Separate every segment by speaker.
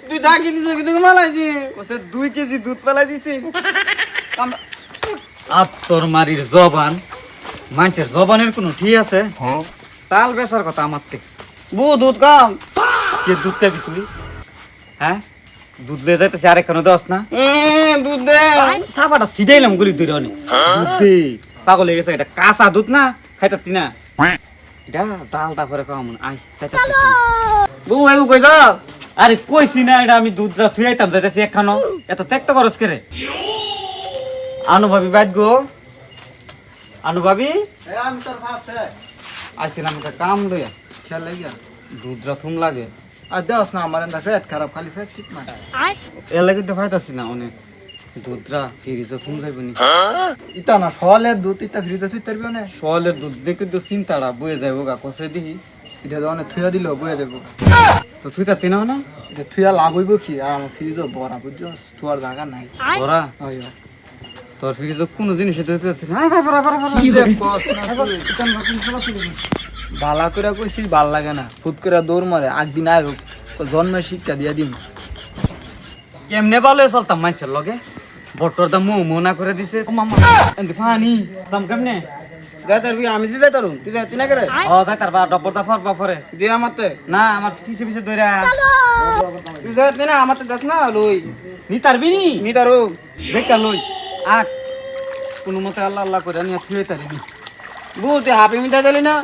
Speaker 1: তুই ডাকি দিছ কিন্তু মালাইছি কসে 2 কেজি দুধ পালাই দিছি আর তোর মারির জবান মানুষের জবানের কোনো ঠিক আছে তাল বেচার কথা আমার থেকে দুধ কম কে দুধ খাবি তুই হ্যাঁ দুধ লে যাইতেছে আরেকখানে দশ না দুধ দে সাবাটা সিটাইলাম গুলি তুই অনেক দুধ দে পাগল হয়ে গেছে এটা কাঁচা দুধ না খাইতাতি না এটা জালটা করে কম আই চাইতাছি বউ আইবু কই যাও আরে কইছি না এটা আমি দুধটা থুইতাম যাইতেছি একখানো এত ত্যাগ তো করস করে আনুভাবি বাইদ গো আনুভাবি
Speaker 2: আমি তোর পাশে
Speaker 1: আইছিলাম একটা কাম লইয়া
Speaker 2: খেয়াল লাগিয়া
Speaker 1: দুধটা থুম লাগে
Speaker 2: আর দেওস না আমার এন্দা ফেট খারাপ খালি ফেট ঠিক না
Speaker 1: এর লাগে তো ফাইতাছি না অনেক দুধরা ফ্রিজে থুম যাইবনি
Speaker 2: ইতা না সওয়ালের দুধ ইতা ফ্রিজে তুই তারবি না
Speaker 1: সওয়ালের দুধ দেখে তো চিন্তাটা বয়ে যাইবো গা কষে দিহি
Speaker 2: এটা দনে থুয়া দিল বয়ে দেব
Speaker 1: তো তুই তাতে নাও না
Speaker 2: এটা থুয়া লাভ হইব কি আর আমার ফ্রিজে ভরা বুঝছো থুয়ার জায়গা নাই
Speaker 1: ওরা
Speaker 2: হয়
Speaker 1: তোর ফ্রিজে কোনো জিনিস দিতে যাচ্ছে না ভাই পড়া
Speaker 2: কি যে কস না বালা করে কইছি ভাল লাগে না ফুট করে দৌড় মারে একদিন আয় জন্মের শিক্ষা দিয়া দিম
Speaker 1: কেমনে ভালো চলতাম মানুষের লগে বটর দা মোনা করে দিছে মামা এন্দি ফানি দাম কেমনে
Speaker 2: যাই তারবি আমি যে যাই তারুম তুই যাই না করে
Speaker 1: ও যাই তার বা ডব্বর দা ফর পরে
Speaker 2: দিয়ে আমারতে
Speaker 1: না আমার পিছে পিছে দইরা
Speaker 2: তুই যাই না আমারতে দেখ না লই
Speaker 1: নি তারবি
Speaker 2: নি তারু
Speaker 1: দেখা লই আট কোনো মতে আল্লাহ আল্লাহ করে নিয়ে থুয়ে তারিবি
Speaker 2: তুই হাফি মিটা দিলি না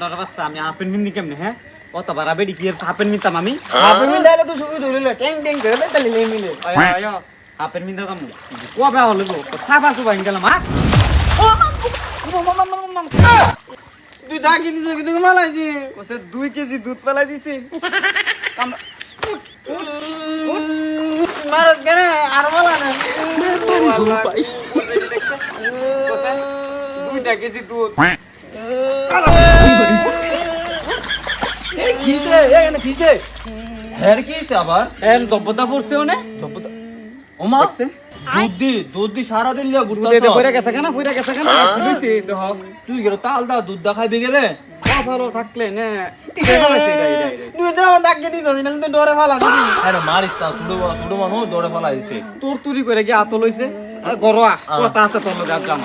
Speaker 1: ডর বাচ্চা আমি হাফেন মিন্দি কেমনে হ্যাঁ কত বারা বেড়ি কি হাফেন মিনতাম আমি
Speaker 2: হাফি মিটা দিলে তুই শুধু ধরিলে ট্যাং ট্যাং করে দে তালি নেই মিলে
Speaker 1: আয় হাফেন মিন্দা দাম কবে হলো গো সাফা সুবাই গেলাম হ্যাঁ
Speaker 2: তুই ডাকি দিছ কিন্তু মালাইছি
Speaker 1: কসে 2 কেজি দুধ পালাই দিছি
Speaker 2: মারত কেন আর মালা না
Speaker 1: কসে 2 কেজি দুধ
Speaker 2: কিসে এখানে কিসে হের কিসে আবার
Speaker 1: এম জব্বতা পড়ছে ওনে
Speaker 2: ওমা দুধ দি সারা দিন লিয়া ঘুরতাছ
Speaker 1: দুধে পড়ে গেছে কেন পড়ে গেছে কেন বুঝছি দেখ
Speaker 2: তুই গেল তাল দা দুধ দা খাইবে গেলে
Speaker 1: ভালো থাকলে না টিকে ফেলাইছে
Speaker 2: তুই তো আমার ডাকি দিছ না তুই ডরে ফালা দিবি আরে মারিস তা সুড়ো মানুষ ডরে ফালা দিছে
Speaker 1: তোর তুরি করে কি আত লইছে গরোয়া কথা আছে তোর লগে জাম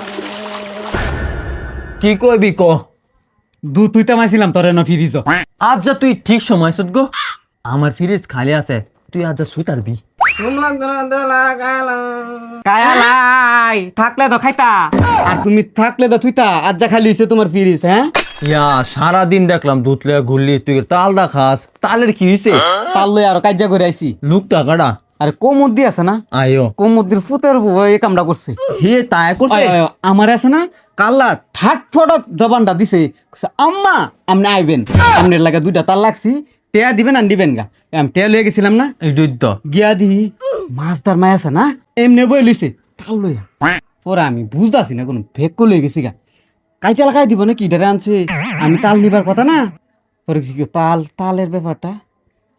Speaker 3: কি কইবি ক
Speaker 1: দুধ তুইতে মাইছিলাম তোরে না ফিরিজ
Speaker 3: আজ যা তুই ঠিক সময় সুদ গো আমার ফ্রিজ খালি আছে তুই আজ যা সুই তারবি
Speaker 2: শুনলাম তোরা দেলা গালা
Speaker 1: কায়ালাই থাকলে তো খাইতা আর তুমি থাকলে তো থুইতা আজ যা খালি হইছে তোমার ফিরিজ হ্যাঁ
Speaker 3: ইয়া সারা দিন দেখলাম দুধ লিয়া ঘুরলি তুই তাল দা খাস তালের কি হইছে
Speaker 1: তাল লই আর কাজ্জা করে আইছি
Speaker 3: লুকটা কাটা
Speaker 1: আরে কোমর দি আছে না
Speaker 3: আয়ো
Speaker 1: কোমর দির ফুতের এই কামটা করছে
Speaker 3: হে তাই করছে
Speaker 1: আমার আছে না কাল্লা ঠাট ফটক জবানটা দিছে আম্মা আপনি আইবেন আপনার লাগে 2টা তাল লাগছি টেয়া দিবেন আর দিবেন গা আমি টেয়া লয়ে গেছিলাম না
Speaker 3: এই দুধ
Speaker 1: গিয়া দি মাছদার মায় আছে না এমনি বই লইছে তাল লইয়া পরে আমি বুঝতাছি না কোনো ভেক্ক লয়ে গেছি গা কাইচা লাগাই দিব না কি ডারে আনছে আমি তাল নিবার কথা না পরে কি তালের ব্যাপারটা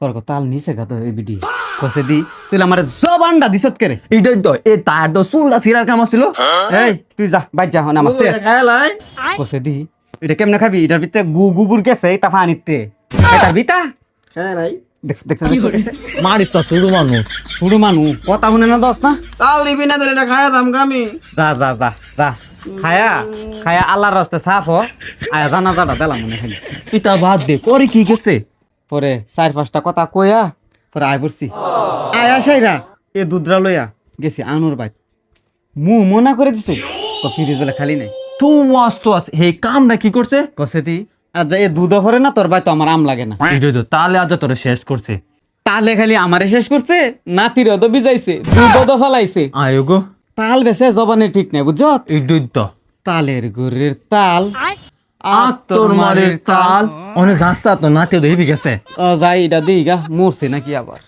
Speaker 1: পরে তাল নিছে গা তো এই বিডি কসে দি তুই আমার জবানটা দিছত করে
Speaker 3: এইটাই তো এ তার তো চুলটা ছিড়ার কাম ছিল
Speaker 1: এই তুই যা বাইর যা হন আমার
Speaker 2: খাইলাই
Speaker 1: কসে দি এটা কেমনে খাবি এটার ভিতরে গুবুর গেছে তা পানিতে এটার ভিতা
Speaker 2: খাইলাই
Speaker 1: দেখছ
Speaker 3: মারিস তো শুরু মানুষ
Speaker 1: শুরু মানু কথা শুনে না দোস না
Speaker 2: তাল দিবি না দিলে এটা খাইয়া দাম আমি
Speaker 1: যা যা যা যা খায়া আল্লাহর রাস্তায় সাফ হ আয়া জানা জানা দিলাম মনে খালি
Speaker 3: পিতা বাদ দে করে কি গেছে
Speaker 1: পরে 4-5টা কথা কইয়া পরে আয় পড়ছি আয়া সাইরা এ দুধরা লইয়া গেছি আনুর বাইক মনা করে দিছে ফ্রিজ বেলা খালি নাই
Speaker 3: তো আস হে কামটা কি করছে
Speaker 1: কসে দি আর যা এ দুধ ভরে না তোর ভাই তো আমার আম লাগে না
Speaker 3: এইটাই তো তাহলে আজ তোরে শেষ করছে
Speaker 1: তালে খালি আমারে শেষ করছে নাতিরও তো বিজাইছে দুধও তো ফেলাইছে
Speaker 3: আয়ো গো
Speaker 1: তাল বেছে জবানে ঠিক নাই বুঝছ
Speaker 3: এইটাই তো
Speaker 1: তালের গুড়ের তাল
Speaker 3: তোর মারের তাল অনেক রাস্তা তো নাতে ধরে গেছে
Speaker 1: যাই এটা দিই গা মরছে নাকি আবার